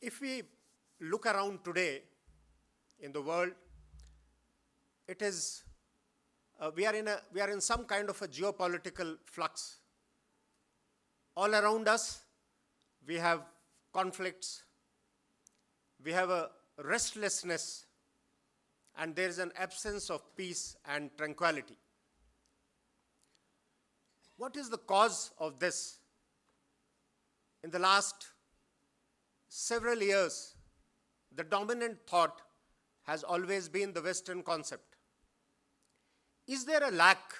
If we look around today in the world, it is we are in some kind of a geopolitical flux. All around us, we have conflicts, we have a restlessness, and there is an absence of peace and tranquility. What is the cause of this? In the last several years, the dominant thought has always been the Western concept. Is there a lack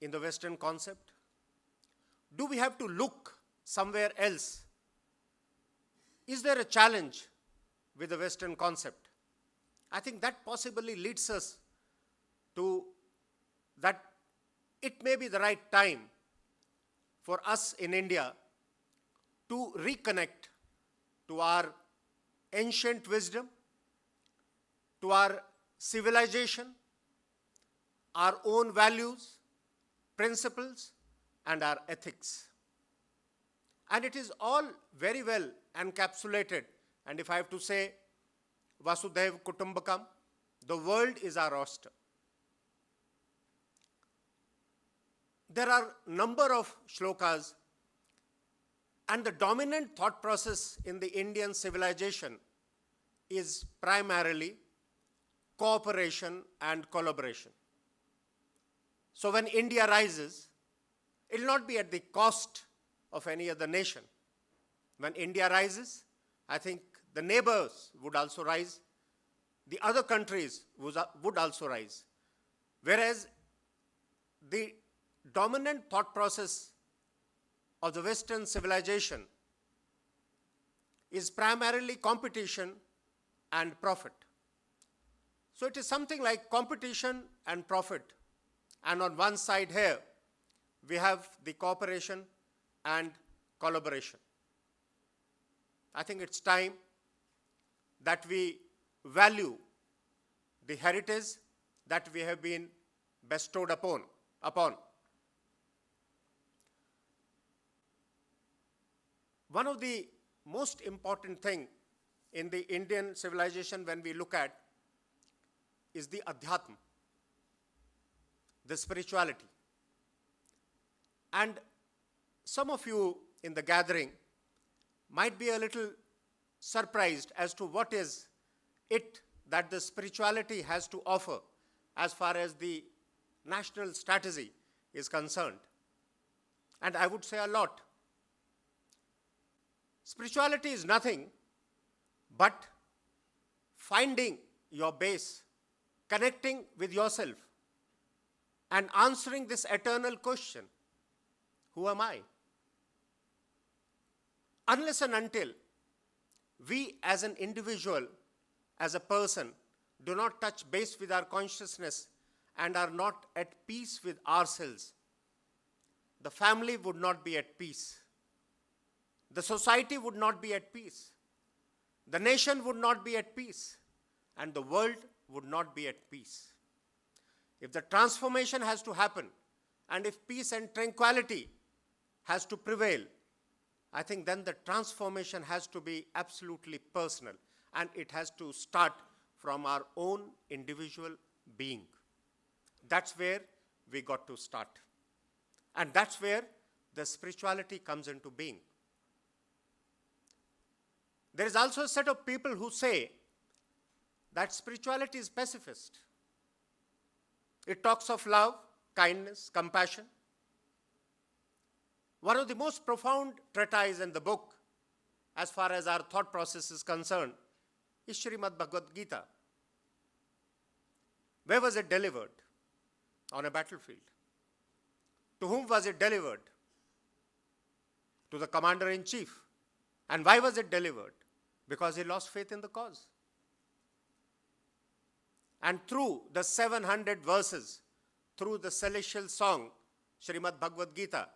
in the Western concept? Do we have to look somewhere else? Is there a challenge with the Western concept? I think that possibly leads us to that it may be the right time for us in India to reconnect to our ancient wisdom, to our civilization, our own values, principles, and our ethics. And it is all very well encapsulated. And if I have to say, Vasudhaiva Kutumbakam, the world is our oyster. There are a number of shlokas, and the dominant thought process in the Indian civilization is primarily cooperation and collaboration. So when India rises, it will not be at the cost of any other nation. When India rises, I think the neighbors would also rise, the other countries would also rise. Whereas the dominant thought process of the Western civilization is primarily competition and profit. So it is something like competition and profit. And on one side here, we have the cooperation and collaboration. I think it's time that we value the heritage that we have been bestowed upon. One of the most important thing in the Indian civilization when we look at is the adhyatma, the spirituality. And some of you in the gathering might be a little surprised as to what is it that the spirituality has to offer as far as the national strategy is concerned. And I would say a lot. Spirituality is nothing but finding your base, connecting with yourself, and answering this eternal question, who am I? Unless and until we as an individual, as a person, do not touch base with our consciousness and are not at peace with ourselves, the family would not be at peace. The society would not be at peace. The nation would not be at peace. And the world would not be at peace. If the transformation has to happen, and if peace and tranquility has to prevail, I think then the transformation has to be absolutely personal. And it has to start from our own individual being. That's where we got to start. And that's where the spirituality comes into being. There is also a set of people who say that spirituality is pacifist. It talks of love, kindness, compassion. One of the most profound treatises in the book, as far as our thought process is concerned, is Srimad Bhagavad Gita. Where was it delivered? On a battlefield. To whom was it delivered? To the commander-in-chief. And why was it delivered? Because he lost faith in the cause. And through the 700 verses, through the celestial song, Srimad Bhagavad Gita,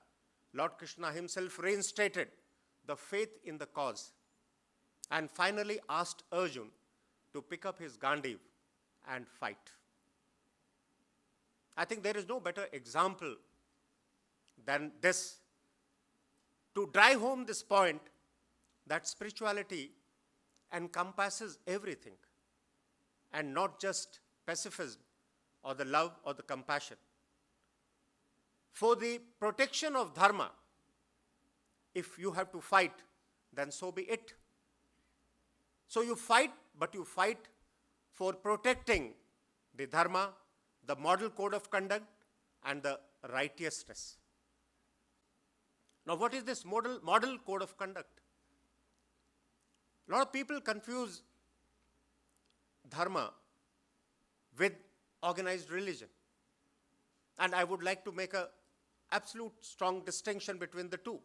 Lord Krishna himself reinstated the faith in the cause and finally asked Arjun to pick up his Gandiv and fight. I think there is no better example than this to drive home this point that spirituality encompasses everything and not just pacifism or the love or the compassion. For the protection of dharma, if you have to fight, then so be it. So you fight, but you fight for protecting the dharma, the model code of conduct, and the righteousness. Now, what is this model code of conduct? A lot of people confuse dharma with organized religion. And I would like to make an absolute strong distinction between the two.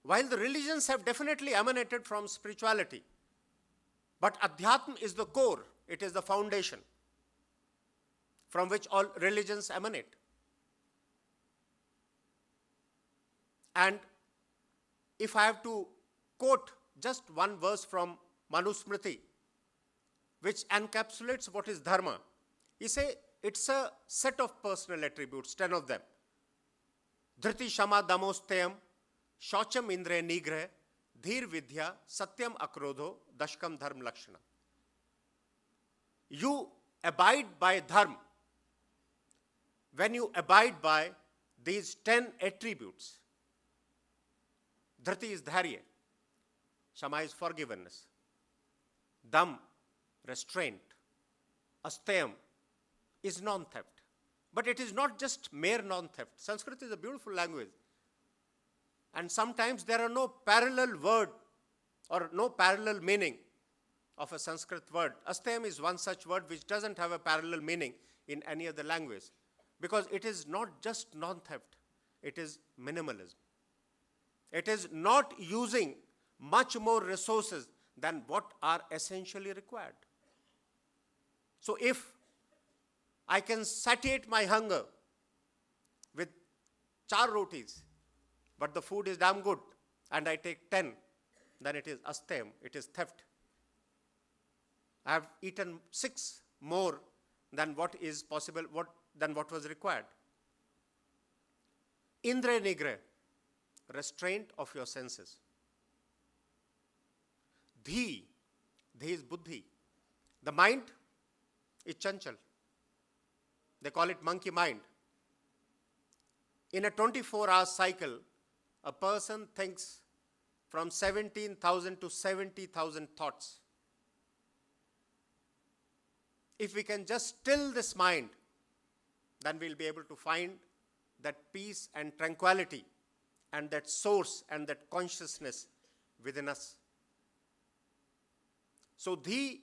While the religions have definitely emanated from spirituality, but Adhyatma is the core, it is the foundation from which all religions emanate. And if I have to quote just one verse from Manusmriti, which encapsulates what is dharma, he says it's a set of personal attributes, 10 of them. Dhriti shama damostayam, shaucham indre nigrah, dhir vidya, satyam akrodho, dashkam dharma lakshana. You abide by dharma when you abide by these 10 attributes. Dhriti is dharya, shama is forgiveness, dam, restraint, astayam is non-theft. But it is not just mere non-theft. Sanskrit is a beautiful language. And sometimes there are no parallel word or no parallel meaning of a Sanskrit word. Astayam is one such word which doesn't have a parallel meaning in any other language. Because it is not just non-theft, it is minimalism. It is not using much more resources than what are essentially required. So if I can satiate my hunger with 4 rotis, but the food is damn good, and I take 10, then it is astayam, it is theft. I have eaten 6 more than what is possible, than what was required. Indra nigrah, restraint of your senses. Dhi is buddhi. The mind is chanchal. They call it monkey mind. In a 24-hour cycle, a person thinks from 17,000 to 70,000 thoughts. If we can just still this mind, then we'll be able to find that peace and tranquility and that source and that consciousness within us. So Dhi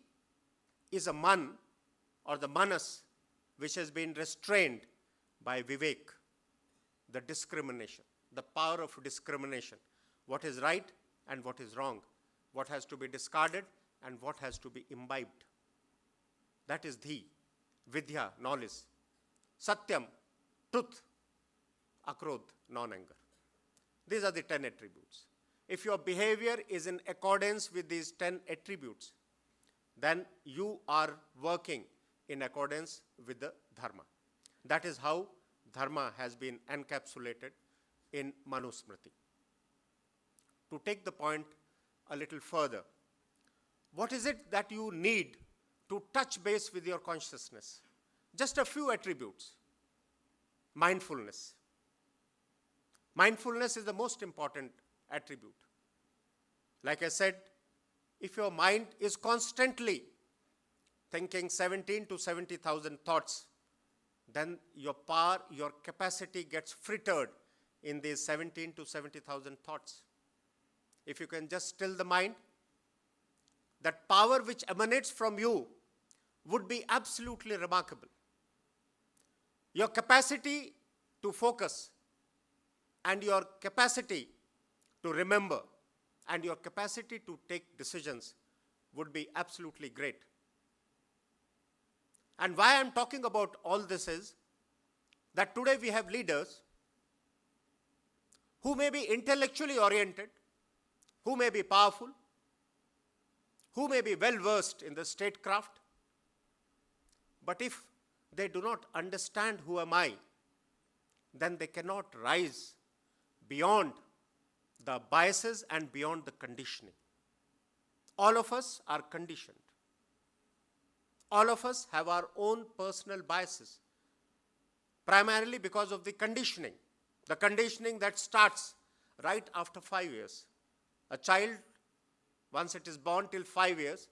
is a man or the manas which has been restrained by Vivek, the discrimination, the power of discrimination. What is right and what is wrong, what has to be discarded and what has to be imbibed. That is Dhi, Vidya, knowledge. Satyam, truth. Akrodh, non-anger. These are the 10 attributes. If your behavior is in accordance with these 10 attributes, then you are working in accordance with the dharma. That is how dharma has been encapsulated in Manusmriti. To take the point a little further, what is it that you need to touch base with your consciousness? Just a few attributes. Mindfulness. Mindfulness is the most important attribute. Like I said, if your mind is constantly thinking 17 to 70,000 thoughts, then your power, your capacity gets frittered in these 17 to 70,000 thoughts. If you can just still the mind, that power which emanates from you would be absolutely remarkable. Your capacity to focus and your capacity to remember and your capacity to take decisions would be absolutely great. And why I'm talking about all this is that today we have leaders who may be intellectually oriented, who may be powerful, who may be well versed in the statecraft, but if they do not understand who am I, then they cannot rise beyond the biases and beyond the conditioning. All of us are conditioned. All of us have our own personal biases, primarily because of the conditioning that starts right after 5 years. A child, once it is born till 5 years,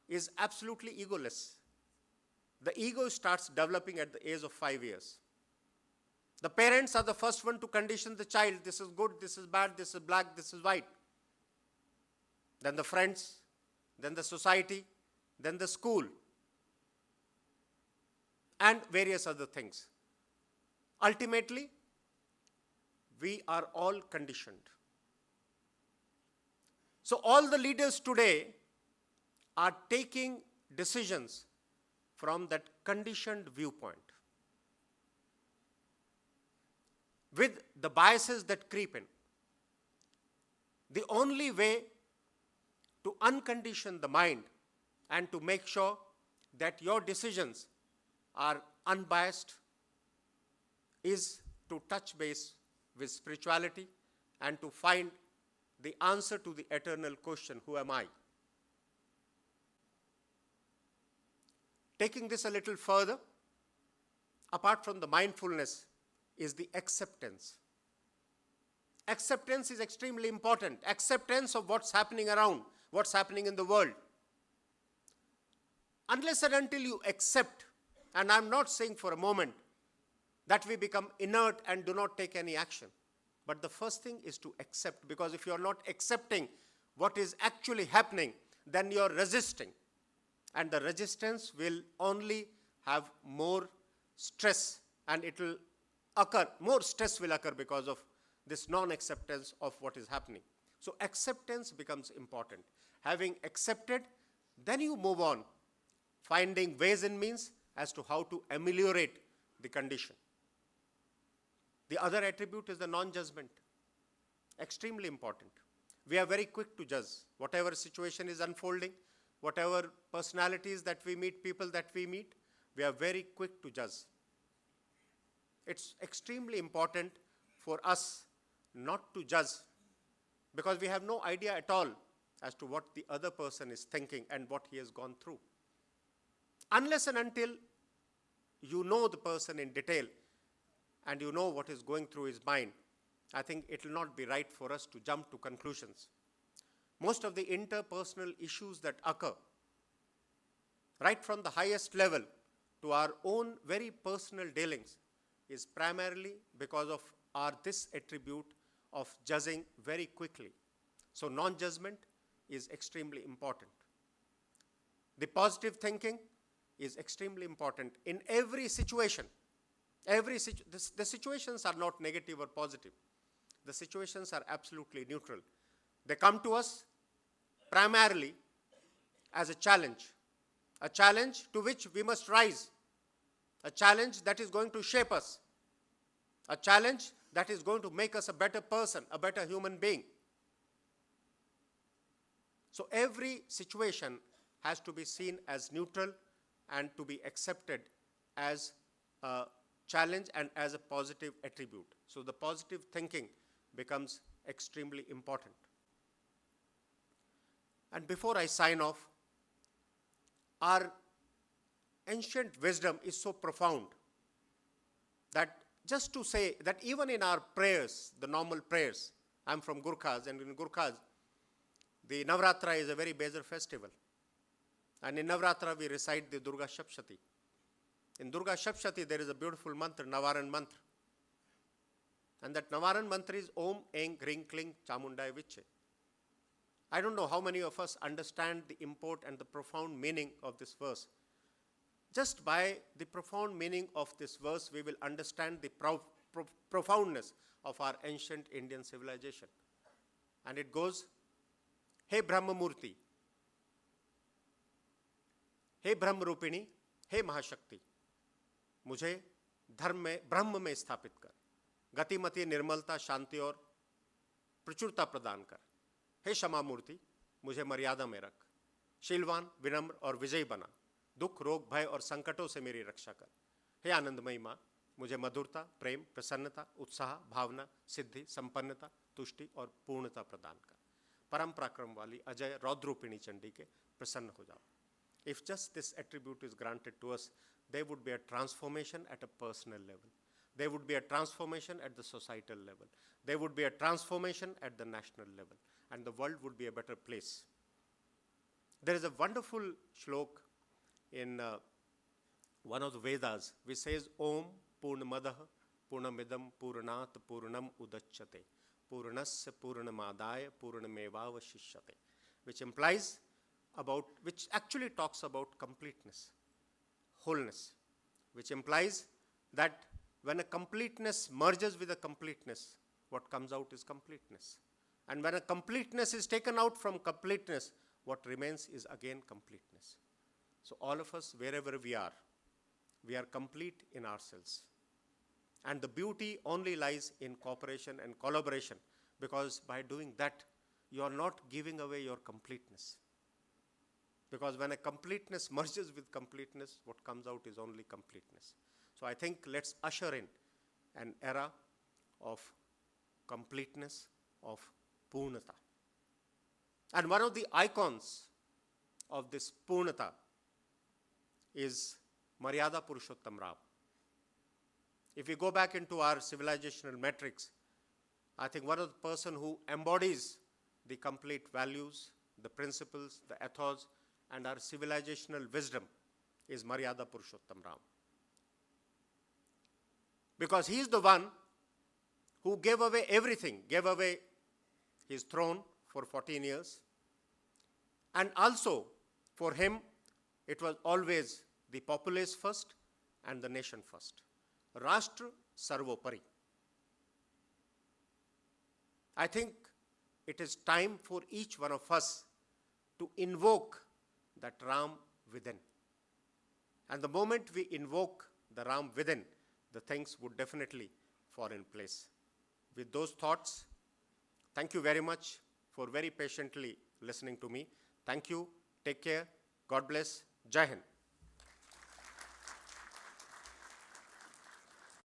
is absolutely egoless. The ego starts developing at the age of 5 years. The parents are the first one to condition the child. This is good, this is bad, this is black, this is white. Then the friends, then the society, then the school, and various other things. Ultimately, we are all conditioned. So all the leaders today are taking decisions from that conditioned viewpoint, with the biases that creep in. The only way to uncondition the mind and to make sure that your decisions are unbiased is to touch base with spirituality and to find the answer to the eternal question, who am I? Taking this a little further, apart from the mindfulness, is the acceptance. Acceptance is extremely important. Acceptance of what's happening around, what's happening in the world. Unless and until you accept, and I'm not saying for a moment that we become inert and do not take any action. But the first thing is to accept, because if you're not accepting what is actually happening, then you're resisting. And the resistance will only have more stress, and it will occur, more stress will occur because of this non-acceptance of what is happening. So acceptance becomes important. Having accepted, then you move on, finding ways and means as to how to ameliorate the condition. The other attribute is the non-judgment. Extremely important. We are very quick to judge. Whatever situation is unfolding, whatever personalities that we meet, people that we meet, we are very quick to judge. It's extremely important for us not to judge, because we have no idea at all as to what the other person is thinking and what he has gone through. Unless and until you know the person in detail and you know what is going through his mind, I think it will not be right for us to jump to conclusions. Most of the interpersonal issues that occur, right from the highest level to our own very personal dealings, is primarily because of this attribute of judging very quickly. So non-judgment is extremely important. The positive thinking is extremely important in every situation. The situations are not negative or positive. The situations are absolutely neutral. They come to us primarily as a challenge to which we must rise, a challenge that is going to shape us, a challenge that is going to make us a better person, a better human being. So every situation has to be seen as neutral and to be accepted as a challenge and as a positive attribute. So the positive thinking becomes extremely important. And before I sign off, our ancient wisdom is so profound that just to say that even in our prayers, the normal prayers, I'm from Gurkhas, and in Gurkhas, the Navratra is a very major festival. And in Navratra, we recite the Durga Shapshati. In Durga Shapshati, there is a beautiful mantra, Navaran mantra. And that Navaran mantra is Om, Eng, Ring, Kling, Chamundai Viche. I don't know how many of us understand the import and the profound meaning of this verse. Just by the profound meaning of this verse, we will understand the profoundness of our ancient Indian civilization. And it goes, Hey Brahma Murti, हे ब्रह्म रूपिणी, हे महाशक्ति, मुझे ब्रह्म में स्थापित कर, गतिमति, निर्मलता, शांति और प्रचुरता प्रदान कर। हे क्षमा मूर्ति, मुझे मर्यादा में रख, शीलवान, विनम्र और विजयी बना, दुख, रोग, भय और संकटों से मेरी रक्षा कर। हे आनंदमयी माँ, मुझे मधुरता, प्रेम, प्रसन्नता, उत्साह, भावना, सिद्धि, संपन्नता, तुष्टि और पूर्णता प्रदान कर। परम पराक्रम वाली अजय रौद्रूपिणी चंडी के प्रसन्न हो जाओ. If just this attribute is granted to us, there would be a transformation at a personal level. There would be a transformation at the societal level. There would be a transformation at the national level. And the world would be a better place. There is a wonderful shlok in one of the Vedas which says, Om Purnamadah Purnamidam Purnat Purnam Udachyate Purnasya Purnamadaya Purnamevavashishyate, which actually talks about completeness, wholeness, which implies that when a completeness merges with a completeness, what comes out is completeness. And when a completeness is taken out from completeness, what remains is again completeness. So all of us, wherever we are complete in ourselves. And the beauty only lies in cooperation and collaboration, because by doing that, you are not giving away your completeness. Because when a completeness merges with completeness, what comes out is only completeness. So I think let's usher in an era of completeness, of Purnata. And one of the icons of this Purnata is Maryada Purushottam Ram. If we go back into our civilizational metrics, I think one of the person who embodies the complete values, the principles, the ethos, and our civilizational wisdom is Maryada Purushottam Ram. Because he is the one who gave away everything, gave away his throne for 14 years. And also, for him, it was always the populace first and the nation first. Rashtra Sarvopari. I think it is time for each one of us to invoke that Ram within. And the moment we invoke the Ram within, the things would definitely fall in place. With those thoughts, thank you very much for very patiently listening to me. Thank you. Take care. God bless. Jai Hind.